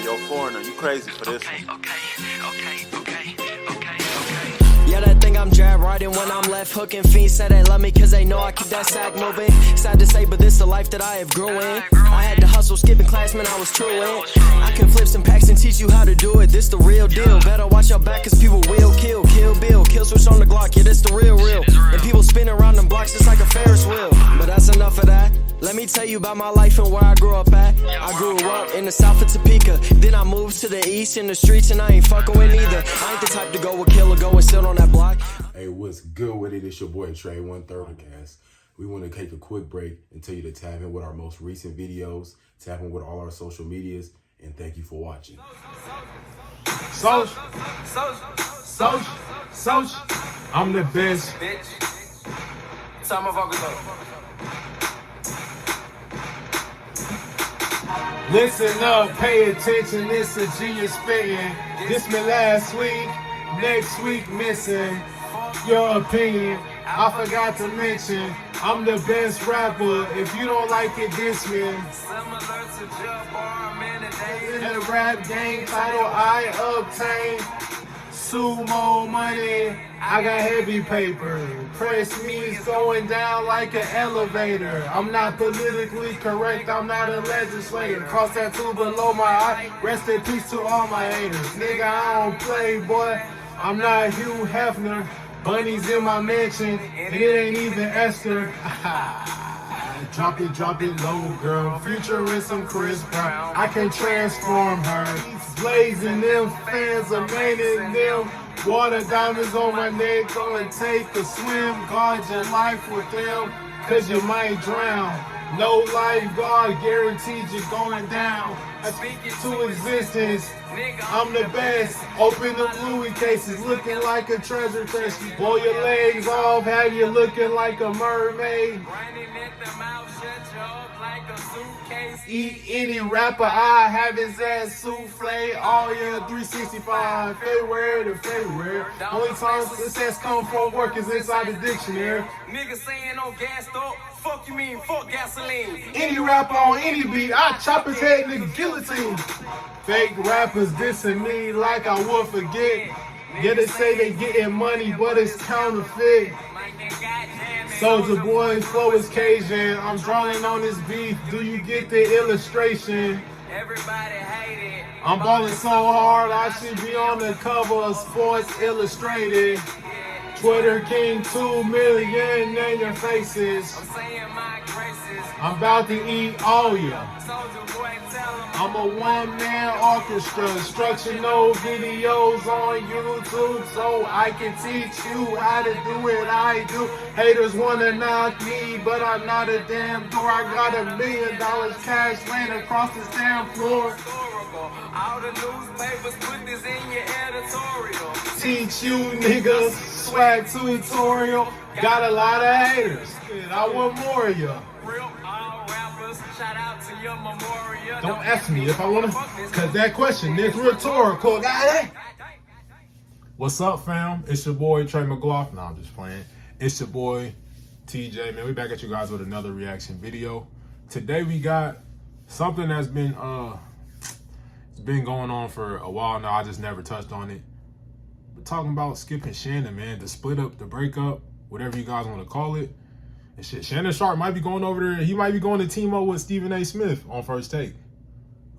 Yo, foreigner, you crazy for this one. Yeah, that thing I'm jab riding when I'm left hooking. Fiends say they love me cause they know I keep that sack moving. Sad to say, but this the life that I have grew in. I had to hustle, skipping class, man, I was true in. I can flip some packs and teach you how to do it. This the real deal. Better watch your back cause people will kill. Kill Bill, kill switch on the Glock. Yeah, this the real. And people spin around them blocks just like a Ferris wheel. But that's enough of that. Let me tell you about my life and where I grew up at. I grew up in the south of Topeka. Then I moved to the east in the streets and I ain't fucking with neither. I ain't the type to go with kill or go and sit on that block. Hey, what's good with it? It's your boy Trey, 1/3 cast. We want to take a quick break and tell you to tap in with our most recent videos, tap in with all our social medias, and thank you for watching. Social. I'm the best. Listen up, pay attention, it's a genius spitting. This me last week, next week missing. Your opinion, I forgot to mention, I'm the best rapper. If you don't like it, diss me. In the rap game title I obtained. Sumo money, I got heavy paper. Press me is going down like an elevator. I'm not politically correct, I'm not a legislator. Cross tattoo below my eye, rest in peace to all my haters. Nigga, I don't play, boy, I'm not Hugh Hefner. Bunny's in my mansion, and it ain't even Esther. Drop it low, girl. Futurism Chris Brown. I can transform her. Blazing them fans, amazing them. Water diamonds on my neck, gonna take a swim. Guard your life with them, cause you might drown. No lifeguard guaranteed you're going down. I speak it to existence. I'm the best. Open the Louis cases, looking like a treasure chest. Blow your legs off, have you looking like a mermaid. Eat any rapper, I have his ass souffle. All year 365, February to February. Only time this ass come from work is inside the dictionary. Niggas saying on gas up, fuck you mean, fuck gasoline. Any rapper on any beat, I chop his head, nigga, guillotine. Fake rappers dissing me like I would forget. Yeah, they say they getting money, but it's counterfeit. Soldier Boy's flow is Cajun. I'm drawing on this beef. Do you get the illustration? Everybody hate it. I'm balling so hard, I should be on the cover of Sports Illustrated. Twitter King 2 million name your faces. I'm saying my graces. I'm about to eat all ya. Soldier Boy, tell 'em I'm a one-man orchestra, instructional videos on YouTube so I can teach you how to do what I do. Haters wanna knock me, but I'm not a damn door. I got $1 million cash laying across this damn floor. historical. All the newspapers put this in your editorial. Teach you niggas, swag tutorial. Got a lot of haters, and I want more of ya. Real all rappers, shout out to your memorial. Don't ask me if I wanna, cause that question is rhetorical. Got it? What's up, fam? It's your boy Trey McLaughlin. No, I'm just playing. It's your boy TJ, man. We back at you guys with another reaction video. Today we got something that's been it's been going on for a while now. I just never touched on it. We're talking about skipping Shannon, man. The split up, the breakup, whatever you guys want to call it. And shit, Shannon Sharpe might be going over there. He might be going to team up with Stephen A. Smith on First Take.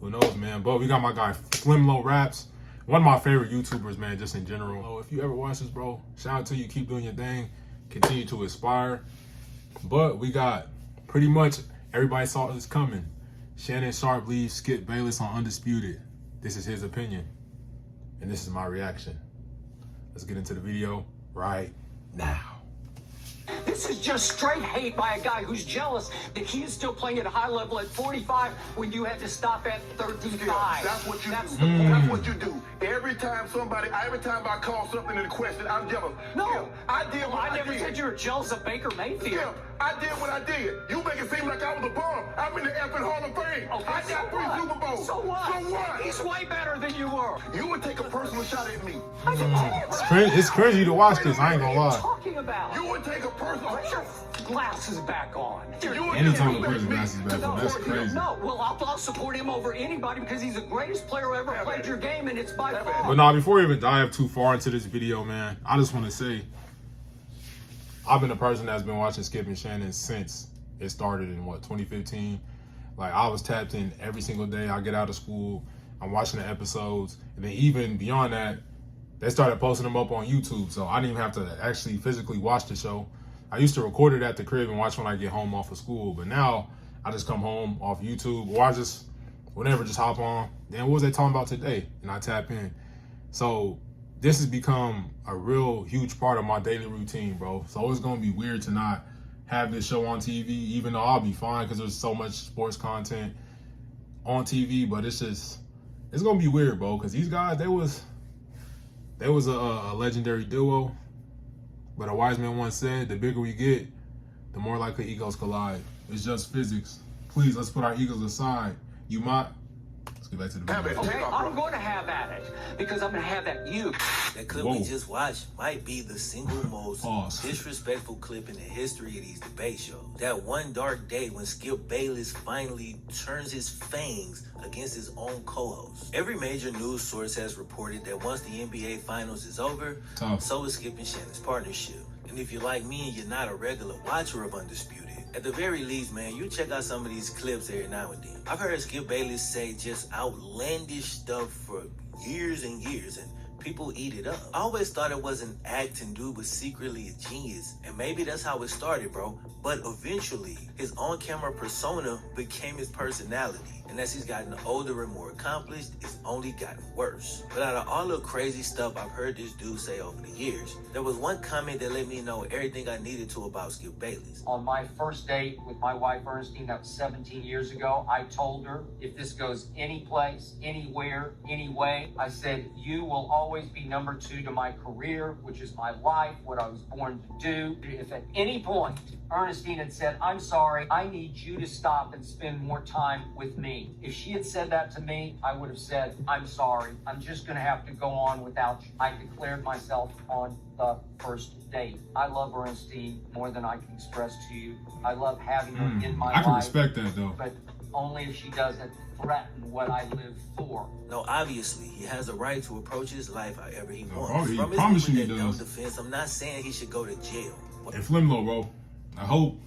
Who knows, man? But we got my guy Slim Low Raps. One of my favorite YouTubers, man, just in general. So if you ever watch this, bro, shout out to you. Keep doing your thing. Continue to inspire. But we got pretty much everybody saw this coming. Shannon Sharpe leaves Skip Bayless on Undisputed. This is his opinion. And this is my reaction. Let's get into the video right now. This is just straight hate by a guy who's jealous that he is still playing at a high level at 45 when you had to stop at 35. That's what you do. The That's what you do. Every time I call something into question, I'm jealous. No, Yeah, I did what I never did. said you were jealous of Baker Mayfield. Yeah, I did what I did. You make it seem like I was a bum. I'm in the effing Hall of Fame. Okay, I got 3 Super Bowls. So what? So what? He's way better than you were. You would take a personal shot at me. It's cringy to watch this. I ain't gonna What are you lie. talking about? You would take a personal. glasses back on. Anytime the person glasses back on, that's crazy. No, well, I'll support him over anybody because he's the greatest player who ever played your game, and it's by far. But now, before we even dive too far into this video, man, I just want to say, I've been a person that's been watching Skip and Shannon since it started in, 2015? Like, I was tapped in every single day. I get out of school, I'm watching the episodes, and then even beyond that, they started posting them up on YouTube, so I didn't even have to actually physically watch the show. I used to record it at the crib and watch when I get home off of school, but now I just come home off YouTube, or I just, whenever, just hop on. Then what was they talking about today? And I tap in. So this has become a real huge part of my daily routine, bro. So it's gonna be weird to not have this show on TV, even though I'll be fine because there's so much sports content on TV, but it's gonna be weird, bro, because these guys, they was a legendary duo. But a wise man once said, the bigger we get, the more likely egos collide. It's just physics. Please, let's put our egos aside. You might. Let's get back to the video. Okay, I'm going to have at it because I'm going to have at you. That clip we just watched might be the single most disrespectful clip in the history of these debate shows. That one dark day when Skip Bayless finally turns his fangs against his own co-host. Every major news source has reported that once the NBA Finals is over, so is Skip and Shannon's partnership. And if you're like me and you're not a regular watcher of Undisputed, at the very least, man, you check out some of these clips every now and then. I've heard Skip Bayless say just outlandish stuff for years and years, and people eat it up. I always thought it was an act and dude was secretly a genius, and maybe that's how it started, bro. But eventually, his on-camera persona became his personality. And as he's gotten older and more accomplished, it's only gotten worse. But out of all the crazy stuff I've heard this dude say over the years, there was one comment that let me know everything I needed to about Skip Bayless. On my first date with my wife, Ernestine, that was 17 years ago, I told her, if this goes any place, anywhere, any way, I said, you will always be number 2 to my career, which is my life, what I was born to do. If at any point Ernestine had said, I'm sorry, I need you to stop and spend more time with me. If she had said that to me, I would have said, I'm sorry, I'm just going to have to go on without you. I declared myself on the first date. I love Ernestine more than I can express to you. I love having her in my life. I can respect that, though. But only if she doesn't threaten what I live for. No, obviously, he has a right to approach his life however he wants. Oh, he promise you he does. Defense, I'm not saying he should go to jail. And Flimlo, bro, I hope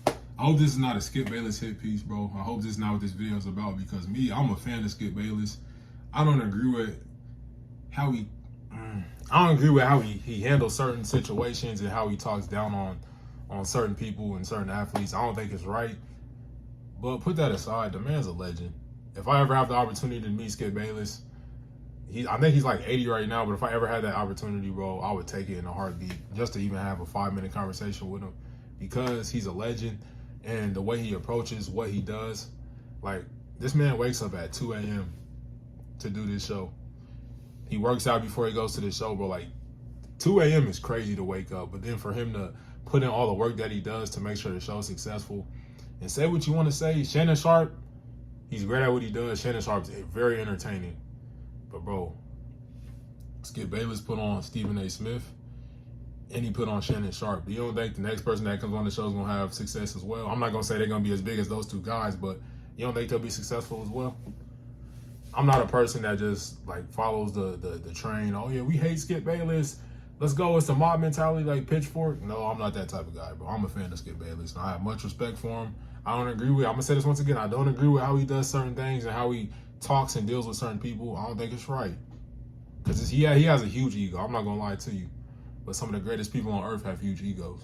this is not a Skip Bayless hit piece, bro. I hope this is not what this video is about, because me, I'm a fan of Skip Bayless. I don't agree with how he handles certain situations and how he talks down on certain people and certain athletes. I don't think it's right. But put that aside, the man's a legend. If I ever have the opportunity to meet Skip Bayless, I think he's like 80 right now, but if I ever had that opportunity, bro, I would take it in a heartbeat just to even have a 5-minute conversation with him, because he's a legend. And the way he approaches what he does, like, this man wakes up at 2 a.m. to do this show. He works out before he goes to the show, bro. Like, 2 a.m. is crazy to wake up. But then for him to put in all the work that he does to make sure the show's successful and say what you want to say. Shannon Sharpe, he's great at what he does. Shannon Sharpe's very entertaining. But, bro, Skip Bayless put on Stephen A. Smith, and he put on Shannon Sharpe. You don't think the next person that comes on the show is going to have success as well? I'm not going to say they're going to be as big as those two guys, but you don't think they'll be successful as well? I'm not a person that just, like, follows the train. Oh, yeah, we hate Skip Bayless. Let's go. It's the mob mentality, like Pitchfork. No, I'm not that type of guy, bro. I'm a fan of Skip Bayless, and I have much respect for him. I don't agree with, I'm going to say this once again, I don't agree with how he does certain things and how he talks and deals with certain people. I don't think it's right. Because he has a huge ego. I'm not going to lie to you. But some of the greatest people on earth have huge egos.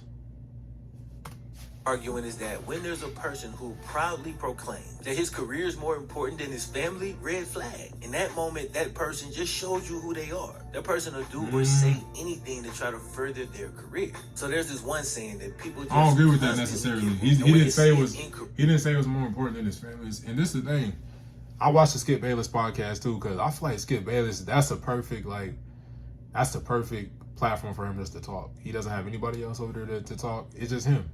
Arguing is that when there's a person who proudly proclaims that his career is more important than his family, red flag. In that moment, that person just shows you who they are. That person will do or say anything to try to further their career. So there's this one saying that people just, I don't agree with that necessarily. He didn't say it was more important than his family. And this is the thing. I watched the Skip Bayless podcast too, because I feel like Skip Bayless, that's the perfect platform for him just to talk. He doesn't have anybody else over there to talk. It's just him.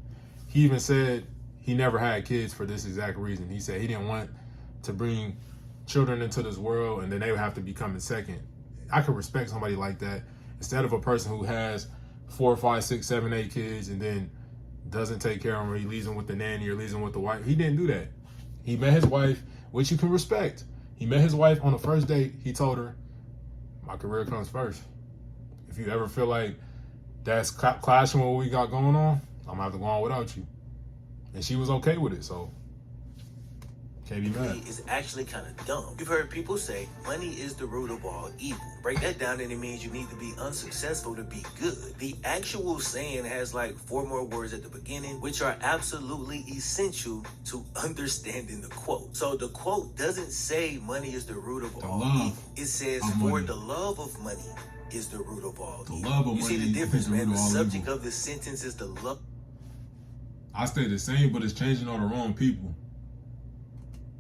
He even said he never had kids for this exact reason. He said he didn't want to bring children into this world and then they would have to be coming second. I could respect somebody like that instead of a person who has 4, 5, 6, 7, 8 kids and then doesn't take care of him, or he leaves him with the nanny or leaves him with the wife. He didn't do that. He met his wife, which you can respect. He met his wife on the first date. He told her, my career comes first. If you ever feel like that's clashing with what we got going on, I'm going to have to go on without you. And she was okay with it, so can't be mad. Is actually kind of dumb. You've heard people say money is the root of all evil. Break that down and it means you need to be unsuccessful to be good. The actual saying has like 4 more words at the beginning, which are absolutely essential to understanding the quote. So the quote doesn't say money is the root of all evil. It says for the love of money is the root of all evil. Love of you see money the difference, is the root man. The of all subject evil. of the sentence is the love. I stay the same, but it's changing on the wrong people.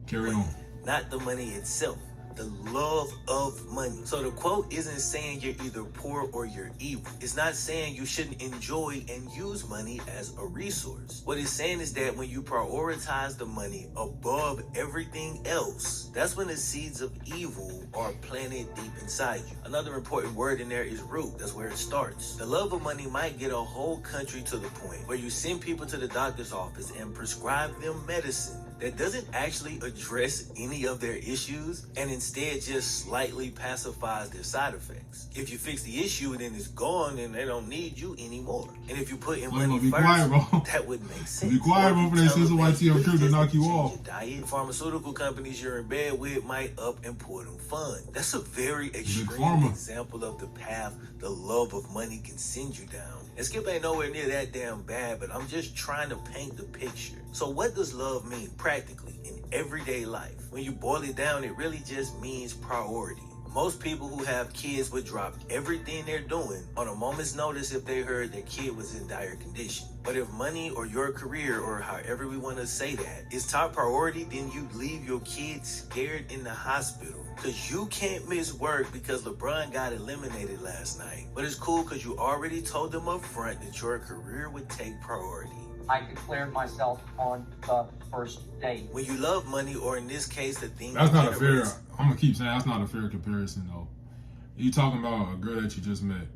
Carry on. Not the money itself, the love of money. So the quote isn't saying you're either poor or you're evil. It's not saying you shouldn't enjoy and use money as a resource. What it's saying is that when you prioritize the money above everything else, that's when the seeds of evil are planted deep inside you. Another important word in there is root. That's where it starts. The love of money might get a whole country to the point where you send people to the doctor's office and prescribe them medicine that doesn't actually address any of their issues and instead just slightly pacifies their side effects. If you fix the issue, then it's gone and they don't need you anymore. And if you put in money first, that would make sense. Be quiet, bro, for they say somebody to your crib to knock you off. Your diet, pharmaceutical companies you're in bed with might up and pour them fund. That's a very extreme example of the path the love of money can send you down. And Skip ain't nowhere near that damn bad, but I'm just trying to paint the picture. So what does love mean practically in everyday life? When you boil it down, it really just means priority. Most people who have kids would drop everything they're doing on a moment's notice if they heard their kid was in dire condition. But if money or your career, or however we want to say that, is top priority, then you leave your kid scared in the hospital because you can't miss work because LeBron got eliminated last night. But it's cool because you already told them up front that your career would take priority. I declared myself on the first date. When you love money, or in this case, the thing that's not a fair. I'm gonna keep saying that's not a fair comparison though. You talking about a girl that you just met.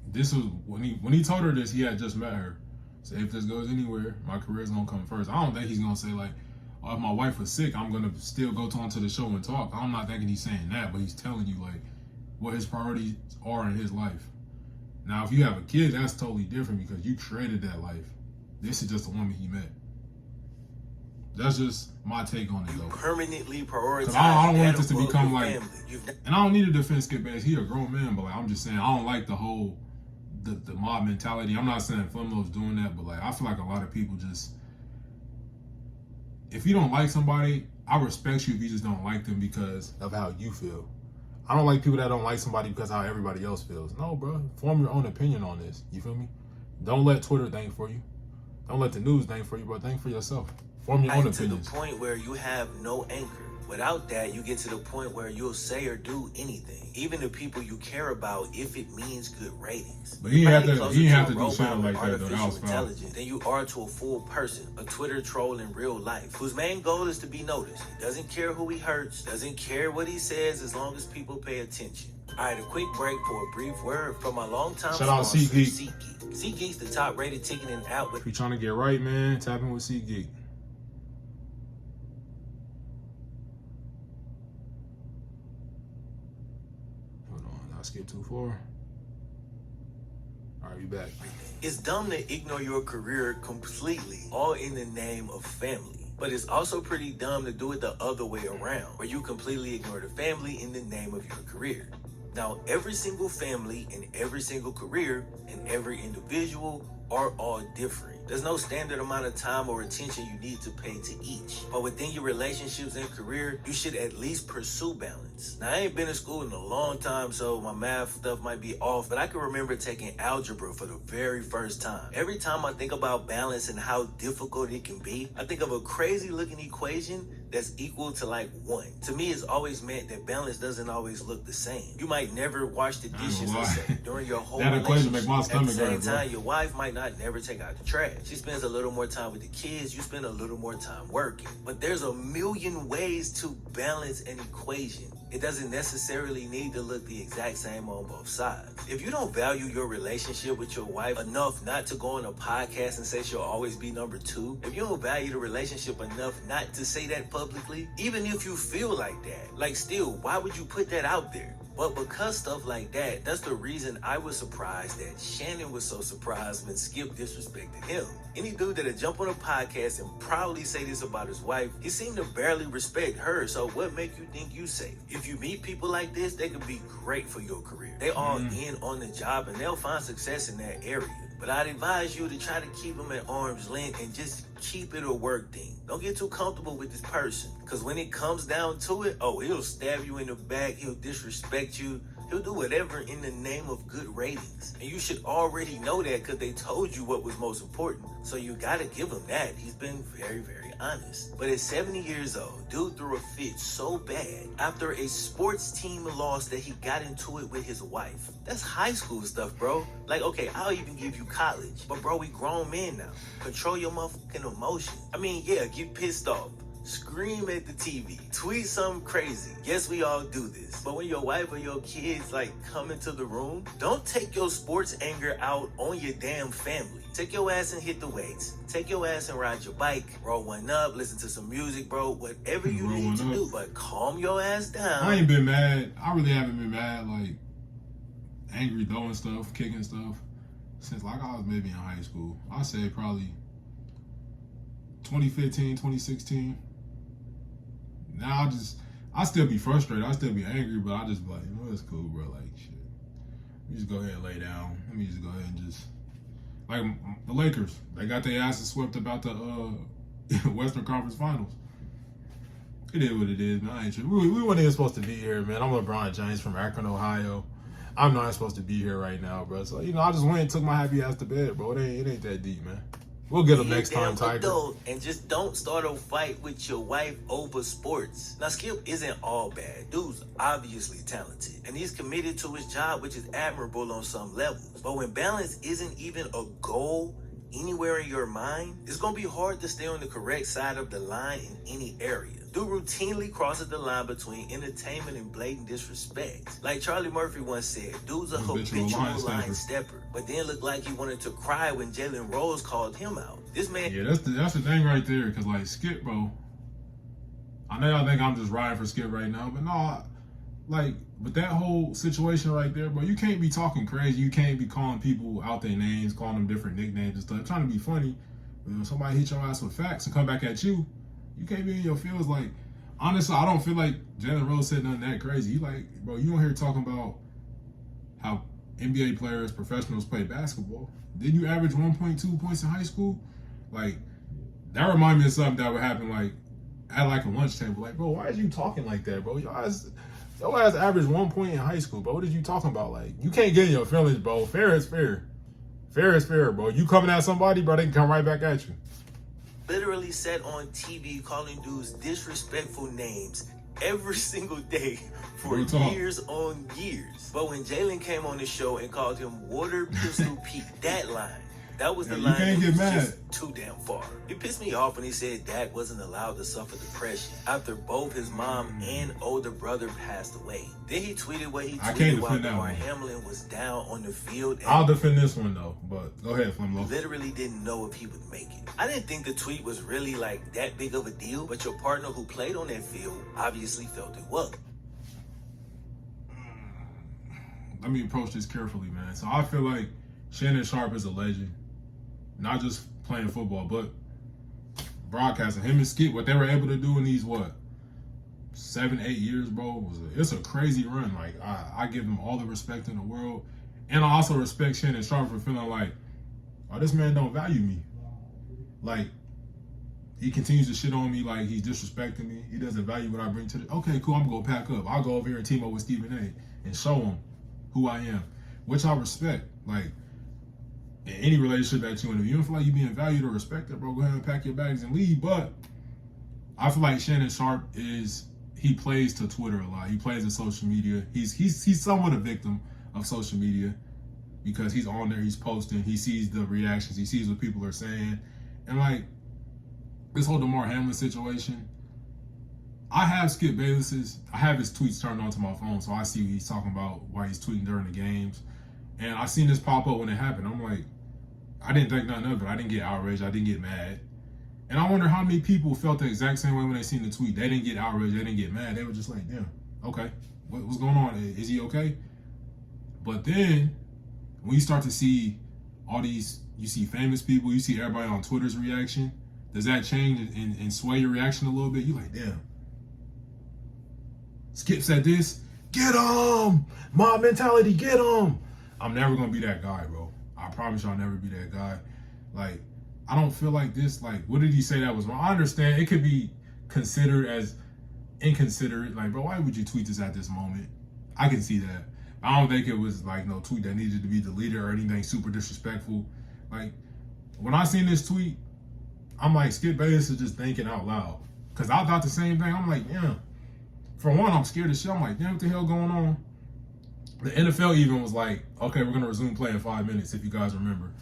This was when he told her this, he had just met her. So if this goes anywhere, my career's gonna come first. I don't think he's gonna say like, oh, if my wife was sick, I'm gonna still go onto the show and talk. I'm not thinking he's saying that, but he's telling you like what his priorities are in his life. Now, if you have a kid, that's totally different because you created that life. This is just a woman he met. That's just my take on it, though. Permanently prioritize. I don't want this to become like, and I don't need to defend Skip Bayless. He a grown man, but like I'm just saying, I don't like the whole the mob mentality. I'm not saying Flemlo's doing that, but like I feel like a lot of people just, if you don't like somebody, I respect you if you just don't like them because of how you feel. I don't like people that don't like somebody because how everybody else feels. No, bro. Form your own opinion on this. You feel me? Don't let Twitter think for you. Don't let the news think for you, bro. Think for yourself. Form your own opinions. To the point where you have no anchor. Without that, you get to the point where you'll say or do anything, even to people you care about, if it means good ratings. But he didn't have to do shit like that, though. That was foul. Than you are to a full person, a Twitter troll in real life, whose main goal is to be noticed. He doesn't care who he hurts, doesn't care what he says, as long as people pay attention. All right, a quick break for a brief word from my longtime shout out SeatGeek. SeatGeek's the top rated ticketing outlet. If you're trying to get right, man, tap in with SeatGeek. Skip too far. All right, we back. It's dumb to ignore your career completely, all in the name of family. But it's also pretty dumb to do it the other way around, where you completely ignore the family in the name of your career. Now, every single family and every single career and every individual are all different. There's no standard amount of time or attention you need to pay to each. But within your relationships and career, you should at least pursue balance. Now, I ain't been in school in a long time, so my math stuff might be off, but I can remember taking algebra for the very first time. Every time I think about balance and how difficult it can be, I think of a crazy looking equation that's equal to like 1. To me, it's always meant that balance doesn't always look the same. You might never wash the dishes during your whole relationship. At the same time, your wife might not never take out the trash. She spends a little more time with the kids. You spend a little more time working. But there's a million ways to balance an equation. It doesn't necessarily need to look the exact same on both sides. If you don't value your relationship with your wife enough not to go on a podcast and say she'll always be number 2, if you don't value the relationship enough not to say that publicly, even if you feel like that, like still, why would you put that out there? But because stuff like that, that's the reason I was surprised that Shannon was so surprised when Skip disrespected him. Any dude that'll jump on a podcast and proudly say this about his wife, he seemed to barely respect her, so what make you think you safe? If you meet people like this, they could be great for your career. They all in on the job and they'll find success in that area. But I'd advise you to try to keep them at arm's length and just keep it a work thing. Don't get too comfortable with this person, because when it comes down to it, he'll stab you in the back, he'll disrespect you, he'll do whatever in the name of good ratings. And you should already know that because they told you what was most important. So you gotta give him that. He's been very, very honest. But at 70 years old, dude threw a fit so bad after a sports team loss that he got into it with his wife. That's high school stuff, bro. Like, okay, I'll even give you college. But bro, we grown men now. Control your motherfucking emotion. I mean, yeah, get pissed off. Scream at the TV, tweet something crazy. Yes, we all do this. But when your wife or your kids come into the room, don't take your sports anger out on your damn family. Take your ass and hit the weights. Take your ass and ride your bike. Roll one up, listen to some music, bro. Whatever you need to do, but calm your ass down. I ain't been mad. I really haven't been mad, angry, throwing stuff, kicking stuff, since I was maybe in high school. I say probably 2015, 2016. Now I still be frustrated. I still be angry, but I just be like, it's cool, bro. Shit. Let me just go ahead and lay down. Let me just go ahead and just, the Lakers. They got their asses swept about the Western Conference Finals. It is what it is, man. I ain't sure. We weren't even supposed to be here, man. I'm LeBron James from Akron, Ohio. I'm not supposed to be here right now, bro. So, I just went and took my happy ass to bed, bro. It ain't that deep, man. We'll get them next time, Tiger. And just don't start a fight with your wife over sports. Now, Skip isn't all bad. Dude's obviously talented. And he's committed to his job, which is admirable on some levels. But when balance isn't even a goal anywhere in your mind, it's going to be hard to stay on the correct side of the line in any area. Dude routinely crosses the line between entertainment and blatant disrespect. Like Charlie Murphy once said, dude's a habitual line stepper, but then looked like he wanted to cry when Jalen Rose called him out. This man... Yeah, that's the thing right there, because, Skip, bro, I know y'all think I'm just riding for Skip right now, but no, but that whole situation right there, bro, you can't be talking crazy. You can't be calling people out their names, calling them different nicknames and stuff, trying to be funny. When somebody hit your ass with facts and come back at you, you can't be in your feels. Honestly, I don't feel like Jalen Rose said nothing that crazy. Bro, you don't hear talking about how NBA players, professionals play basketball. Did you average 1.2 points in high school? That remind me of something that would happen at a lunch table. Bro, why is you talking like that, bro? Your ass averaged 1 point in high school, bro. What are you talking about? You can't get in your feelings, bro. Fair is fair. Fair is fair, bro. You coming at somebody, bro, they can come right back at you. Literally sat on TV calling dudes disrespectful names every single day for years on years. But when Jalen came on the show and called him Water Pistol Pete, that line, that was the line that was just too damn far. It pissed me off when he said Dak wasn't allowed to suffer depression after both his mom and older brother passed away. Then he tweeted what he tweeted while Damar Hamlin was down on the field. I'll defend this one though, but go ahead, Flimlo. Literally didn't know if he would make it. I didn't think the tweet was really that big of a deal, but your partner who played on that field obviously felt it was. Let me approach this carefully, man. So I feel like Shannon Sharpe is a legend. Not just playing football, but broadcasting. Him and Skip, what they were able to do in these, 7, 8 years, bro, it's a crazy run. I give him all the respect in the world. And I also respect Shannon Sharpe for feeling this man don't value me. He continues to shit on me, he's disrespecting me. He doesn't value what I bring to the... Okay, cool, I'm going to pack up. I'll go over here and team up with Stephen A. and show him who I am, which I respect. In any relationship that you in, if you don't feel like you being valued or respected, bro, go ahead and pack your bags and leave. But I feel like Shannon Sharpe he plays to Twitter a lot. He plays to social media. He's somewhat a victim of social media because he's on there, he's posting, he sees the reactions, he sees what people are saying. And this whole Damar Hamlin situation, I have Skip Bayless's. I have his tweets turned onto my phone, so I see what he's talking about, why he's tweeting during the games. And I seen this pop up when it happened. I'm like, I didn't think nothing of it. I didn't get outraged. I didn't get mad. And I wonder how many people felt the exact same way when they seen the tweet. They didn't get outraged. They didn't get mad. They were just like, damn, okay. What's going on? Is he okay? But then when you start to see all these, you see famous people, you see everybody on Twitter's reaction, does that change and sway your reaction a little bit? You're like, damn. Skip said this, get him! Mob mentality, get him! I'm never gonna be that guy, bro. I promise you I'll never be that guy. Like, I don't feel like this, like, what did he say that was wrong? I understand it could be considered as inconsiderate. Like, bro, why would you tweet this at this moment? I can see that. I don't think it was like no tweet that needed to be deleted or anything super disrespectful. Like, when I seen this tweet, I'm like, Skip Bayless is just thinking out loud. Because I thought the same thing. I'm like, yeah. For one, I'm scared as shit. I'm like, damn, what the hell going on? The NFL even was like, okay, we're going to resume play in 5 minutes, if you guys remember.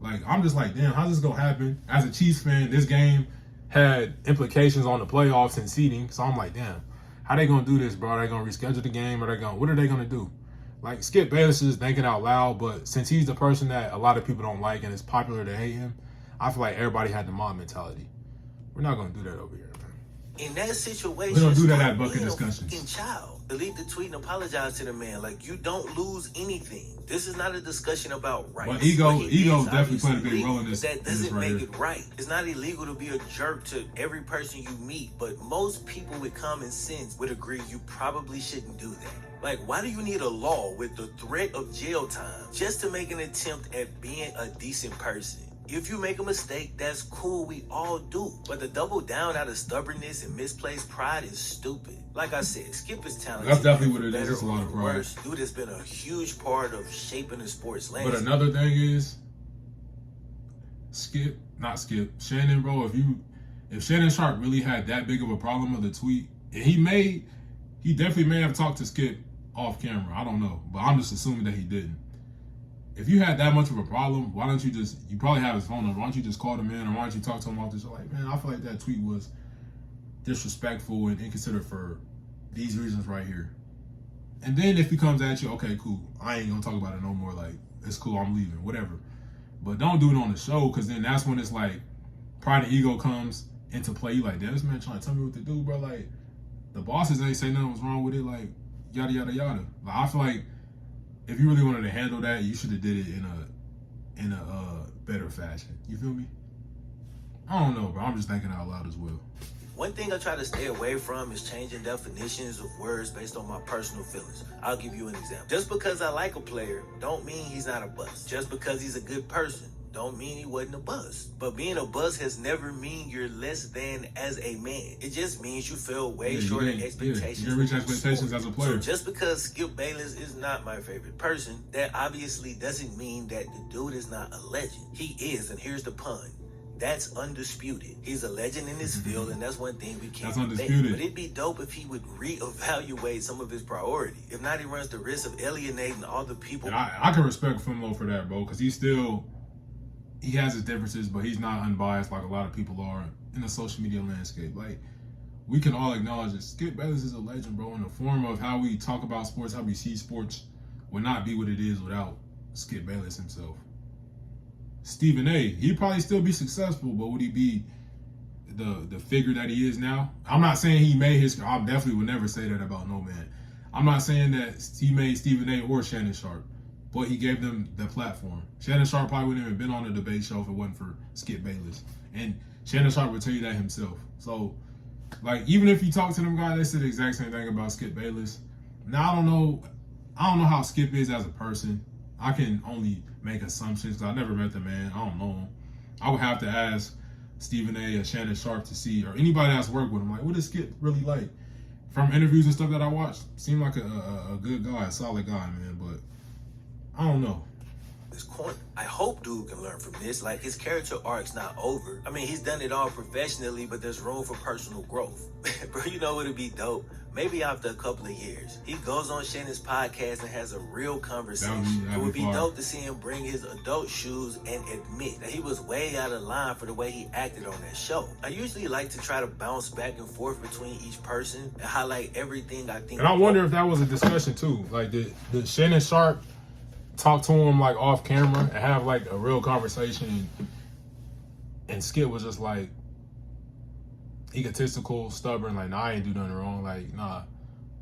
Like, I'm just like, damn, how's this going to happen? As a Chiefs fan, this game had implications on the playoffs and seeding. So I'm like, damn, how they going to do this, bro? Are they going to reschedule the game? What are they going to do? Like, Skip Bayless is thinking out loud, but since he's the person that a lot of people don't like and it's popular to hate him, I feel like everybody had the mob mentality. We're not going to do that over here, man. In that situation, we don't do that at bucket discussions. Fucking child. Delete the tweet and apologize to the man. Like, you don't lose anything. This is not a discussion about rights. But ego definitely played a big role in this. That doesn't make it right. It's not illegal to be a jerk to every person you meet, but most people with common sense would agree you probably shouldn't do that. Like, why do you need a law with the threat of jail time just to make an attempt at being a decent person? If you make a mistake, that's cool, we all do. But to double down out of stubbornness and misplaced pride is stupid. Like I said, Skip is talented. That's definitely what it is. It's a lot of pride. Worse, dude has been a huge part of shaping the sports landscape. But another thing is, Shannon, bro, if Shannon Sharpe really had that big of a problem with the tweet, and he definitely may have talked to Skip off camera. I don't know. But I'm just assuming that he didn't. If you had that much of a problem, why don't you you probably have his phone number, why don't you just call the man, or why don't you talk to him off the show? Like, man, I feel like that tweet was disrespectful and inconsiderate for these reasons right here. And then if he comes at you, okay, cool, I ain't gonna talk about it no more, like, it's cool, I'm leaving, whatever. But don't do it on the show, because then that's when it's like, pride and ego comes into play. You like, damn, this man trying to tell me what to do, bro. Like, the bosses ain't say nothing was wrong with it, like, yada, yada, yada. Like, I feel like, if you really wanted to handle that, you should have did it in a better fashion. You feel me? I don't know, bro. I'm just thinking out loud as well. One thing I try to stay away from is changing definitions of words based on my personal feelings. I'll give you an example. Just because I like a player don't mean he's not a bust. Just because he's a good person don't mean he wasn't a bust. But being a bust has never mean you're less than as a man. It just means you fell way short of expectations. You didn't reach expectations as a player. So just because Skip Bayless is not my favorite person, that obviously doesn't mean that the dude is not a legend. He is, and here's the pun. That's undisputed. He's a legend in this field, and that's one thing we can't debate. But it'd be dope if he would reevaluate some of his priorities. If not, he runs the risk of alienating all the people. And I can respect Finlow for that, bro, because he has his differences, but he's not unbiased like a lot of people are in the social media landscape. Like, we can all acknowledge that Skip Bayless is a legend, bro, in the form of how we talk about sports, how we see sports would not be what it is without Skip Bayless himself. Stephen A., he'd probably still be successful, but would he be the figure that he is now? I'm not saying he made his, I definitely would never say that about no man. I'm not saying that he made Stephen A. or Shannon Sharpe, but he gave them the platform. Shannon Sharpe probably wouldn't even been on the debate show if it wasn't for Skip Bayless. And Shannon Sharpe would tell you that himself. So, like, even if you talk to them guys, they say the exact same thing about Skip Bayless. Now, I don't know how Skip is as a person. I can only make assumptions because I never met the man. I don't know him. I would have to ask Stephen A. or Shannon Sharpe to see, or anybody that's worked with him, like, what is Skip really like? From interviews and stuff that I watched, seemed like a good guy, a solid guy, man. But I don't know. this corner. I hope dude can learn from this. Like, his character arc's not over. I mean, he's done it all professionally, but there's room for personal growth. Bro, you know what would be dope? Maybe after a couple of years, he goes on Shannon's podcast and has a real conversation. It would be dope to see him bring his adult shoes and admit that he was way out of line for the way he acted on that show. I usually like to try to bounce back and forth between each person and highlight everything I think. And I wonder if that was a discussion too. Like, did Shannon Sharpe talk to him like off camera and have like a real conversation? And Skip was just like egotistical, stubborn, like, nah, I ain't do nothing wrong. Like, nah,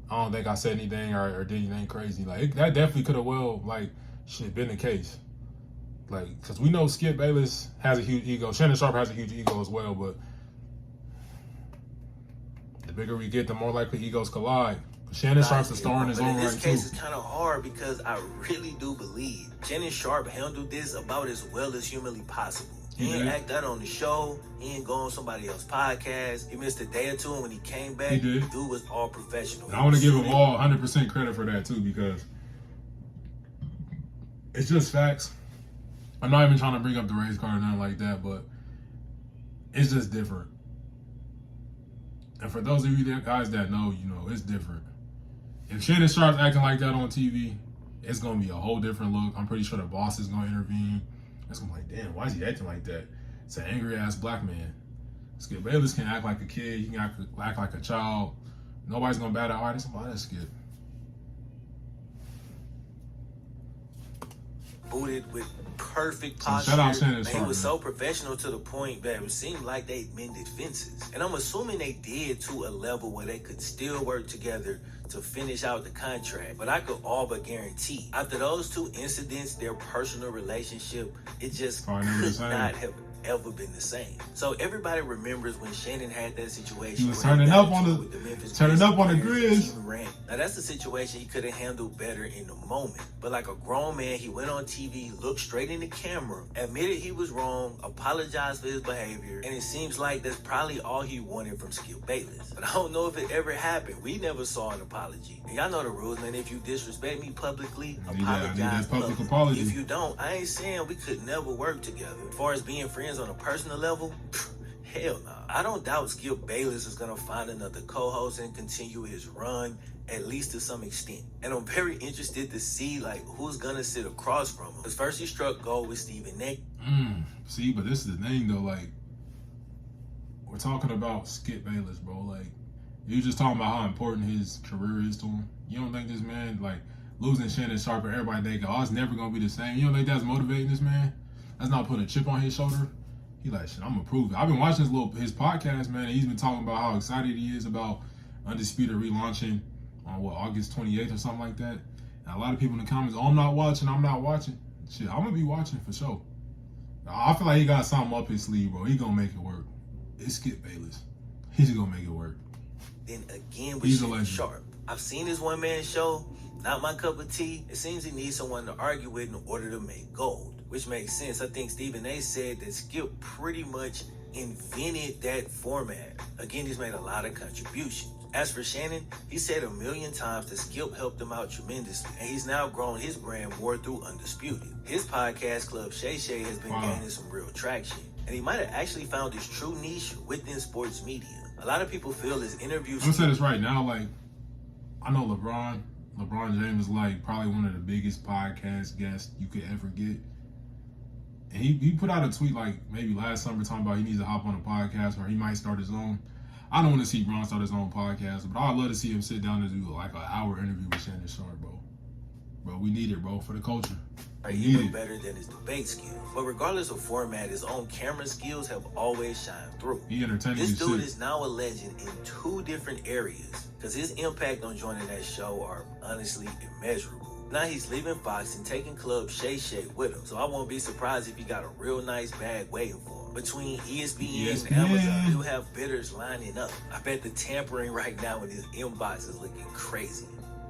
I don't think I said anything or did anything crazy. Like, that definitely could have been the case. Like, because we know Skip Bayless has a huge ego. Shannon Sharpe has a huge ego as well, but the bigger we get, the more likely egos collide. Shannon Sharpe's a star in his own right, too. In this case, it's kind of hard because I really do believe Shannon Sharpe handled this about as well as humanly possible. He didn't act out on the show. He didn't go on somebody else's podcast. He missed a day or two, and when he came back, he did. The dude was all professional. And I want to give him all 100% credit for that, too, because it's just facts. I'm not even trying to bring up the race card or nothing like that, but it's just different. And for those of you guys that know, you know, it's different. If Shannon Sharpe's acting like that on TV, it's going to be a whole different look. I'm pretty sure the boss is going to intervene. It's going to be like, damn, why is he acting like that? It's an angry-ass black man. Skip Bayless can act like a kid. He can act like a child. Nobody's going to bat an eye. That's Skip. Booted with perfect posture. Shout out Shannon Sharpe. He was so professional to the point that it seemed like they mended fences. And I'm assuming they did to a level where they could still work together to finish out the contract. But I could all but guarantee, after those two incidents, their personal relationship, it just could not have ever been the same. So everybody remembers when Shannon had that situation. He was turning up on the Grizz. Now that's the situation he could have handled better in the moment. But like a grown man, he went on TV, looked straight in the camera, admitted he was wrong, apologized for his behavior, and it seems like that's probably all he wanted from Skip Bayless. But I don't know if it ever happened. We never saw an apology. And y'all know the rules, man. If you disrespect me publicly, apologize public apology. If you don't, I ain't saying we could never work together. As far as being friends on a personal level, hell no. I don't doubt Skip Bayless is gonna find another co-host and continue his run, at least to some extent. And I'm very interested to see like who's gonna sit across from him. Because first he struck gold with Stephen A. See, but this is the thing though, like, we're talking about Skip Bayless, bro. Like, you're just talking about how important his career is to him. You don't think this man, like, losing Shannon Sharpe, everybody think, oh, it's never gonna be the same. You don't think that's motivating this man? That's not putting a chip on his shoulder. He like, shit, I'm gonna prove it. I've been watching his podcast, man, and he's been talking about how excited he is about Undisputed relaunching on August 28th or something like that. And a lot of people in the comments, oh, I'm not watching. Shit, I'm gonna be watching for sure. I feel like he got something up his sleeve, bro. He gonna make it work. It's Skip Bayless. He's gonna make it work. Then again with Shannon Sharpe. I've seen his one-man show. Not my cup of tea. It seems he needs someone to argue with in order to make gold, which makes sense. I think Stephen A. said that Skip pretty much invented that format. Again, he's made a lot of contributions. As for Shannon, he said 1,000,000 times that Skip helped him out tremendously, and he's now grown his brand more through Undisputed. His podcast club, Shay has been gaining some real traction, and he might have actually found his true niche within sports media. A lot of people feel his interviews... I'm gonna say this right now, like, I know LeBron James is like probably one of the biggest podcast guests you could ever get. And he put out a tweet like maybe last summer talking about he needs to hop on a podcast or he might start his own. I don't want to see Bron start his own podcast, but I'd love to see him sit down and do like an hour interview with Shannon Sharpe, bro. Bro, we need it, bro, for the culture. Even better than his debate skills. But regardless of format, his own camera skills have always shined through. He entertaining this dude is now a legend in 2 different areas because his impact on joining that show are honestly immeasurable. Now he's leaving Fox and taking Club Shay with him, so I won't be surprised if he got a real nice bag waiting for him. Between ESPN and Amazon, you have bidders lining up. I bet the tampering right now in his inbox is looking crazy.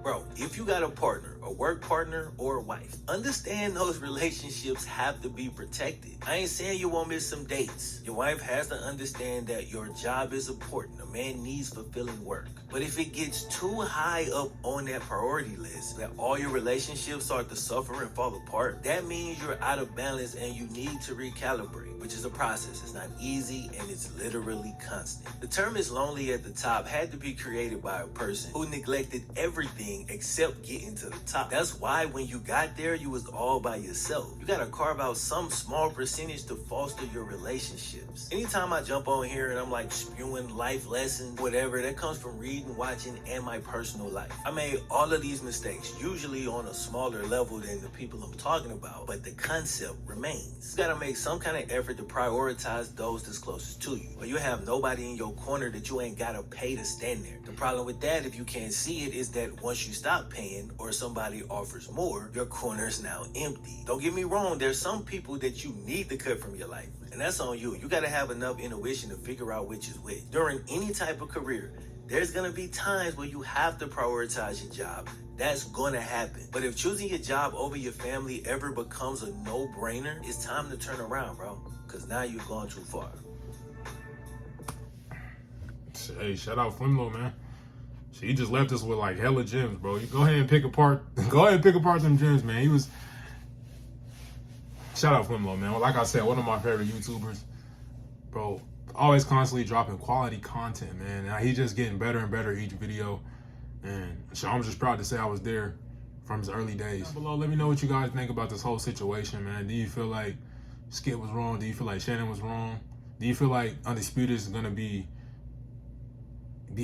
Bro, if you got a partner, a work partner, or a wife, understand those relationships have to be protected. I ain't saying you won't miss some dates. Your wife has to understand that your job is important. A man needs fulfilling work. But if it gets too high up on that priority list, that all your relationships start to suffer and fall apart, that means you're out of balance and you need to recalibrate, which is a process. It's not easy and it's literally constant. The term is lonely at the top had to be created by a person who neglected everything except getting to the top. That's why when you got there, you was all by yourself. You gotta carve out some small percentage to foster your relationships. Anytime I jump on here and I'm like spewing life lessons, whatever, that comes from reading, watching, and my personal life. I made all of these mistakes, usually on a smaller level than the people I'm talking about, but the concept remains. You gotta make some kind of effort to prioritize those that's closest to you, or you have nobody in your corner that you ain't gotta pay to stand there. The problem with that, if you can't see it, is that once you stop paying or somebody offers more, your corner is now empty. Don't get me wrong, there's some people that you need to cut from your life, and that's on you. You gotta have enough intuition to figure out which is which. During any type of career, there's gonna be times where you have to prioritize your job. That's gonna happen. But if choosing your job over your family ever becomes a no-brainer, it's time to turn around, bro, because now you've gone too far. Hey, shout out Flimlo, man. He just left us with like hella gems, bro. You go ahead and pick apart them gems, man. He was, shout out Flimlo, man. Well, like I said, one of my favorite YouTubers, bro. Always constantly dropping quality content, man. Now he's just getting better and better each video. And so I'm just proud to say I was there from his early days. Down below, let me know what you guys think about this whole situation, man. Do you feel like Skip was wrong? Do you feel like Shannon was wrong? Do you feel like Undisputed is gonna be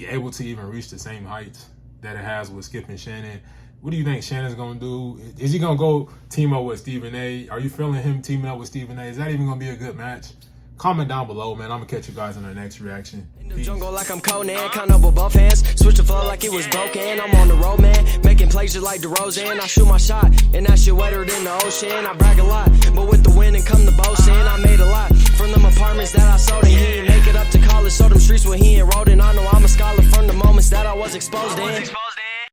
able to even reach the same heights that it has with Skip and Shannon? What do you think Shannon's gonna do? Is he gonna go team up with Stephen A? Are you feeling him teaming up with Stephen A? Is that even gonna be a good match? Comment down below, man. I'm gonna catch you guys in our next reaction. In the jungle like I'm Conan, count up with both hands. Switch the flow like it was broken. I'm on the road, man. Making plays just like DeRozan. I shoot my shot, and that shit wetter than the ocean. I brag a lot, but with the wind and come the boasting. I made a lot from them apartments that I sold, and he didn't make it up to college. So them streets where he enrolled in. I know I'm a scholar from the moments that I was exposed in.